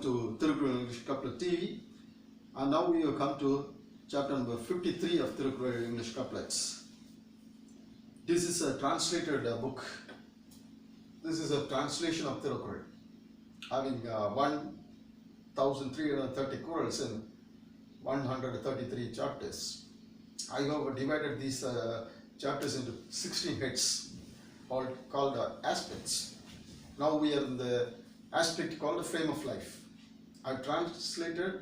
to THIRUKKURAL English Couplet TV, and now we have come to chapter number 53 of THIRUKKURAL English Couplets. This is a translated book. This is a translation of THIRUKKURAL, having 1,330 Kurals in 133 chapters. I have divided these chapters into 16 heads called aspects. Now we are in the aspect called the frame of life. I translated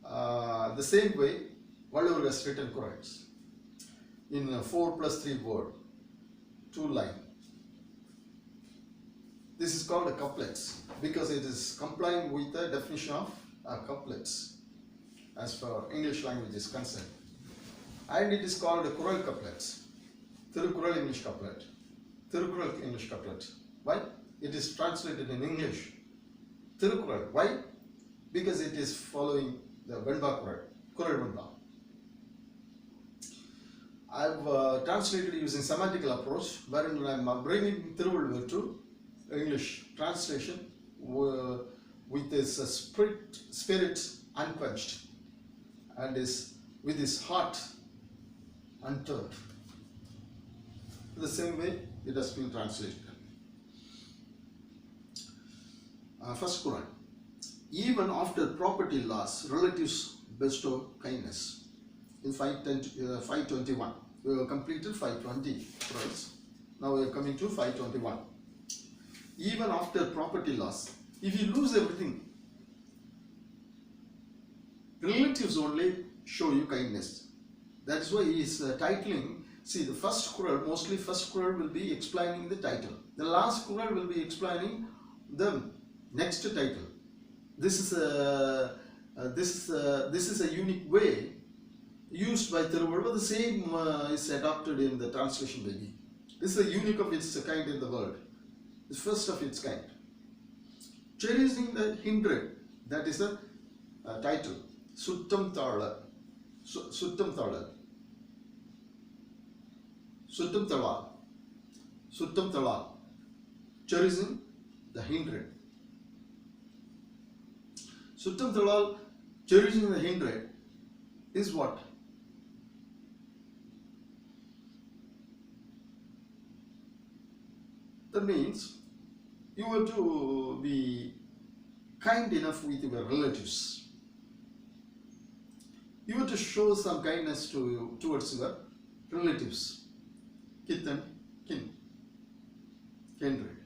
the same way whatever has written Kurals in 4 plus 3 word, 2 line. This is called a couplets because it is complying with the definition of couplets as far English language is concerned. And it is called a Kural couplets, THIRUKKURAL English couplet, THIRUKKURAL English couplet. Why? It is translated in English. THIRUKKURAL. Why? Because it is following the Venba Kural, Kural Venba. I have translated using semantical approach, wherein I am bringing Thiruvallur to English translation with his spirit unquenched and with his heart unturned. The same way it has been translated. First Quran. Even after property loss, relatives bestow kindness. In 521, we have completed 520 Qurans. Now we are coming to 521. Even after property loss, if you lose everything, relatives only show you kindness. That's why he is titling. See, the first Quran, mostly first Quran will be explaining the title. The last Quran will be explaining the next title. This is a unique way used by Thiruvallur. The same is adopted in the translation maybe. This is a unique of its kind in the world. It's first of its kind. Cherishing the hindred, that is the title. Suttam Thala. Suttam Thala. Suttam Thala. Suttam Thala. Cherishing the hindred. Suttam Thala, cherishing the hindred, is what? That means you have to be kind enough with your relatives. You have to show some kindness towards your relatives, kith and kin, kindred.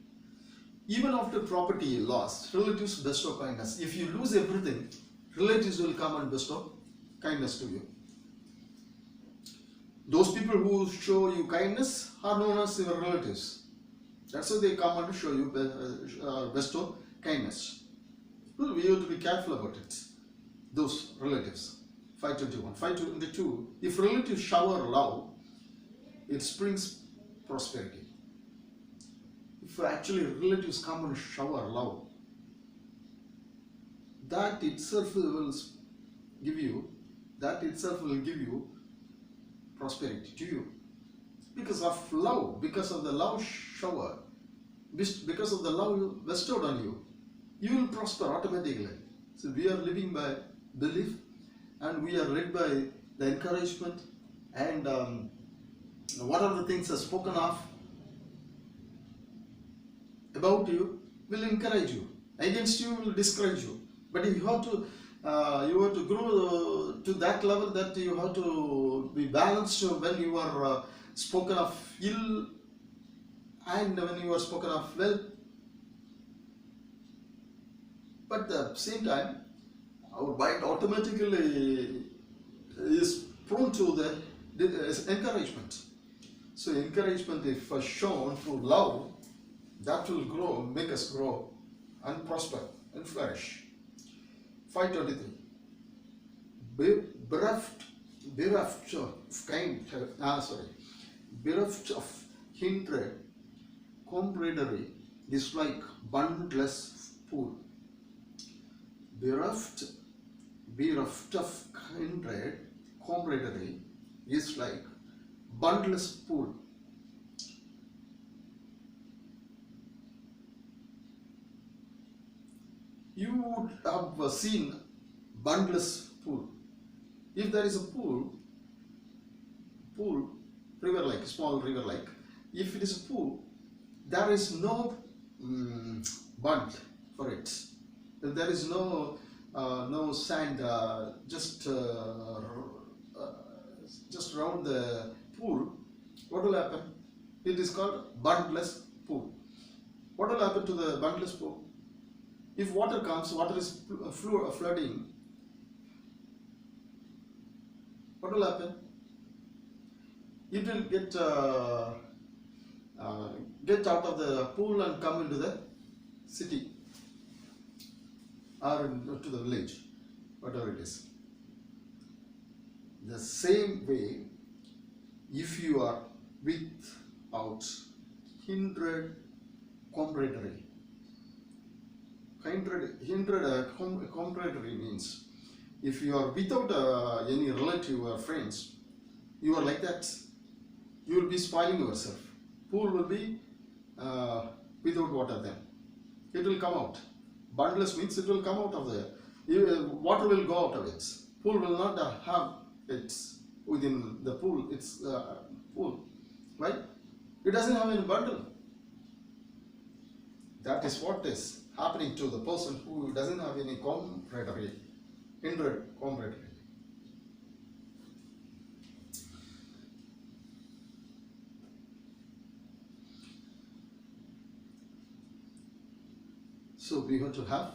Even after property lost, relatives bestow kindness. If you lose everything, relatives will come and bestow kindness to you. Those people who show you kindness are known as your relatives. That's why they come and show you, bestow kindness. Well, we have to be careful about it. Those relatives. 521. 522. If relatives shower love, it springs prosperity. If actually relatives come and shower love, that itself will give you prosperity to you. Because of love, because of the love shower, because of the love bestowed on you, you will prosper automatically. So we are living by belief, and we are led by the encouragement, and whatever the things are spoken of about you will encourage you. Against you will discourage you. But you have to grow to that level that you have to be balanced when you are spoken of ill and when you are spoken of well. But at the same time, our mind automatically is prone to the encouragement. So encouragement, if shown through love, that will grow, make us grow and prosper and flourish. 523. Bereft of hindred, camaraderie is like boundless pool. Bereft of hindred, camaraderie is like boundless pool. you would have seen boundless pool. If there is a pool, river like, small river like, if it is a pool, there is no bund for it. If there is no sand, just around the pool, what will happen? It is called bundless pool. What will happen to the bundless pool? If water comes, water is flooding, what will happen? It will get out of the pool and come into the city or to the village, whatever it is. The same way, if you are without hindered camaraderie. Camaraderie means if you are without any relative or friends, you are like that. You will be spoiling yourself. Pool will be without water then. It will come out. Bundless means it will come out of the, water will go out of it. Pool will not have it within the pool. It's pool, right? It doesn't have any bundle. That is what is happening to the person who doesn't have any camaraderie, hindered camaraderie. So we have to have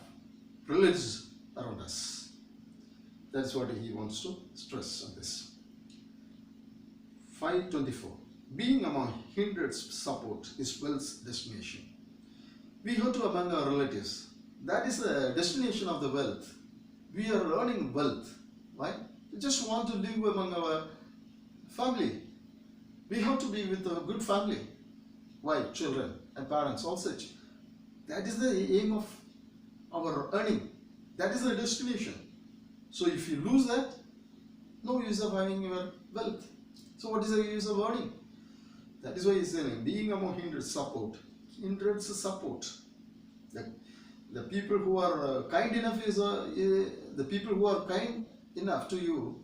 relatives around us. That's what he wants to stress on this. 524. Being among hindered support is wealth's destination. We go to among our relatives. That is the destination of the wealth. We are earning wealth. Right? We just want to live among our family. We have to be with a good family. Wife, children, and parents, all such. That is the aim of our earning. That is the destination. So if you lose that, no use of having your wealth. So what is the use of earning? That is why he is saying, being among hindered support. Hindered support. The people who are kind enough the people who are kind enough to you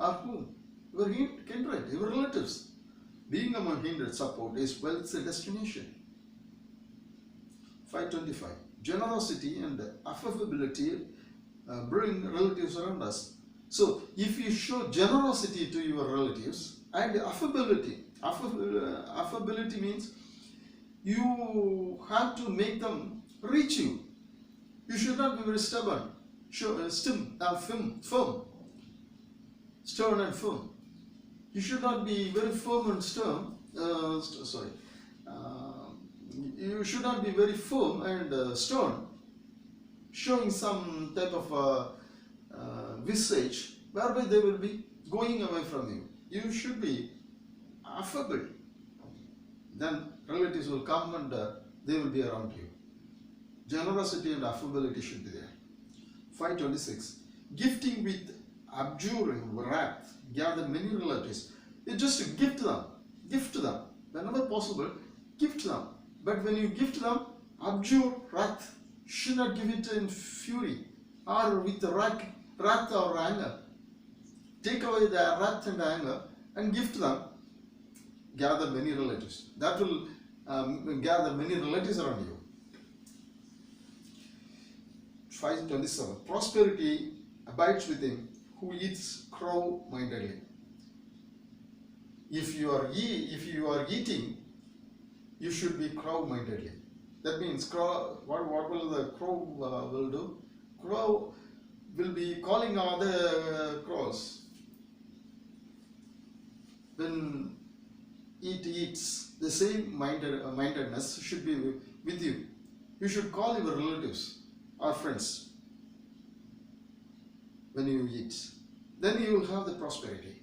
are whom? Your kindred, your relatives. Being among hindered support is wealth's destination. 525. Generosity and affability bring relatives around us. So, if you show generosity to your relatives and affability means you have to make them reach you. You should not be very stubborn, firm, stern and firm. You should not be very firm and stern. You should not be very firm and stern, showing some type of visage whereby they will be going away from you. You should be affable. Then relatives will come and they will be around you. Generosity and affability should be there. 526. Gifting with abjuring wrath gather many relatives. You just gift them. Whenever possible, gift them. But when you gift them, abjure wrath. You should not give it in fury or with wrath or anger. Take away the wrath and anger and gift them. Gather many relatives. That will gather many relatives around you. 527. Prosperity abides with him who eats crow-mindedly. If you are eating, you should be crow-mindedly. That means what will the crow will do? Crow will be calling other crows. When it eats, the same mindedness should be with you. You should call your relatives or friends when you eat. Then you will have the prosperity.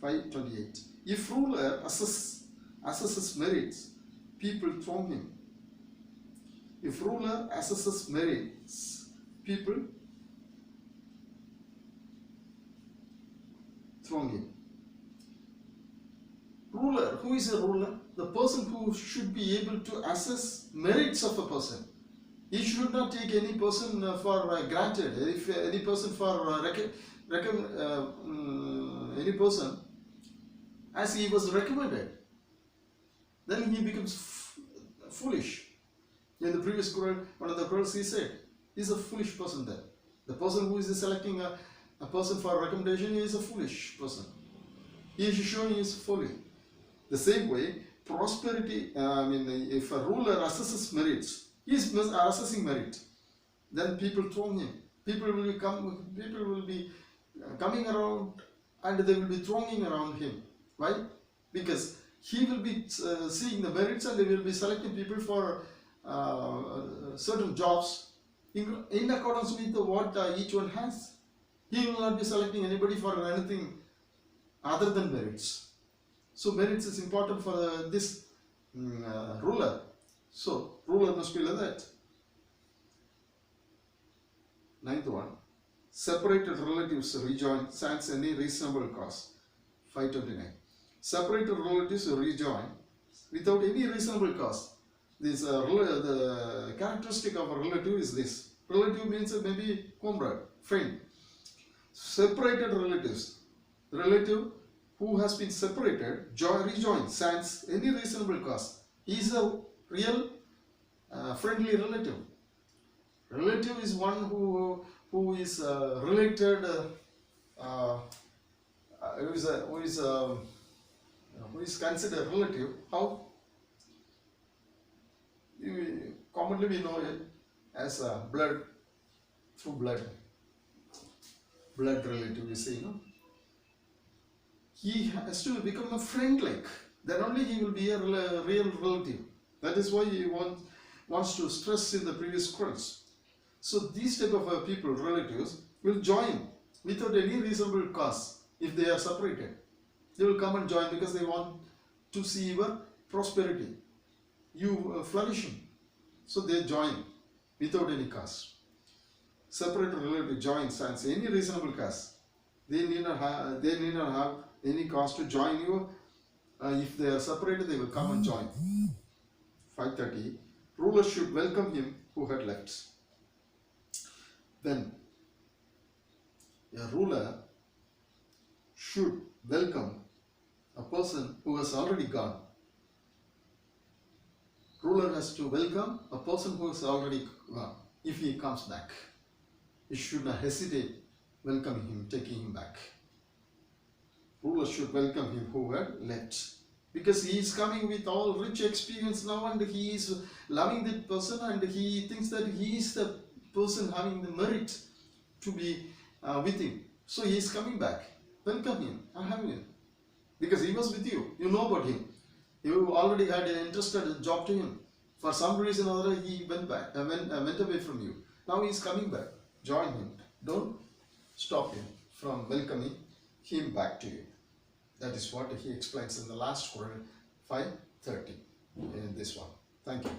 528. If ruler assesses merits, people throng him. If ruler assesses merits, people throng him. Ruler, who is a ruler? The person who should be able to assess merits of a person. He should not take any person for granted. If any person any person as he was recommended, then he becomes foolish. In the previous Quran, one of the Qurans he said, he's a foolish person then. The person who is selecting a person for recommendation is a foolish person. He is showing his folly. The same way, prosperity, if a ruler assesses merits, he is assessing merit, then people throng him. People will be coming around and they will be thronging around him. Why? Because he will be seeing the merits and they will be selecting people for certain jobs in accordance with what each one has. He will not be selecting anybody for anything other than merits. So merits is important for this ruler. So ruler must be like that. Ninth one, separated relatives rejoin sans any reasonable cause. 529. Separated relatives rejoin without any reasonable cause. This the characteristic of a relative is this. Relative means maybe comrade, friend. Separated relatives. Relative who has been separated rejoin sans any reasonable cause. He is a real friendly relative. Relative is one who is related, who is considered relative. How? Commonly we know it as blood, through blood relative, we say, he has to become a friend like, then only he will be a real relative. That is why he wants to stress in the previous Qurans. So these type of people, relatives, will join without any reasonable cause. If they are separated, they will come and join because they want to see your prosperity, you flourishing. So they join without any cause. Separated relative join sans any reasonable cause. They need not have any cause to join you. If they are separated, they will come and join. 530. Rulers should welcome him who had left. Then a ruler should welcome a person who has already gone. Ruler has to welcome a person who has already gone. If he comes back, he should not hesitate welcoming him, taking him back. Ruler should welcome him who had left, because he is coming with all rich experience now and he is loving that person and he thinks that he is the person having the merit to be with him. So he is coming back. Welcome him and have him, because he was with you. You know about him. You already had an entrusted job to him. For some reason or other, he went back, went away from you. Now he is coming back. Join him. Don't stop him from welcoming him back to you. That is what he explains in the last Quran 5:30 in this one. Thank you.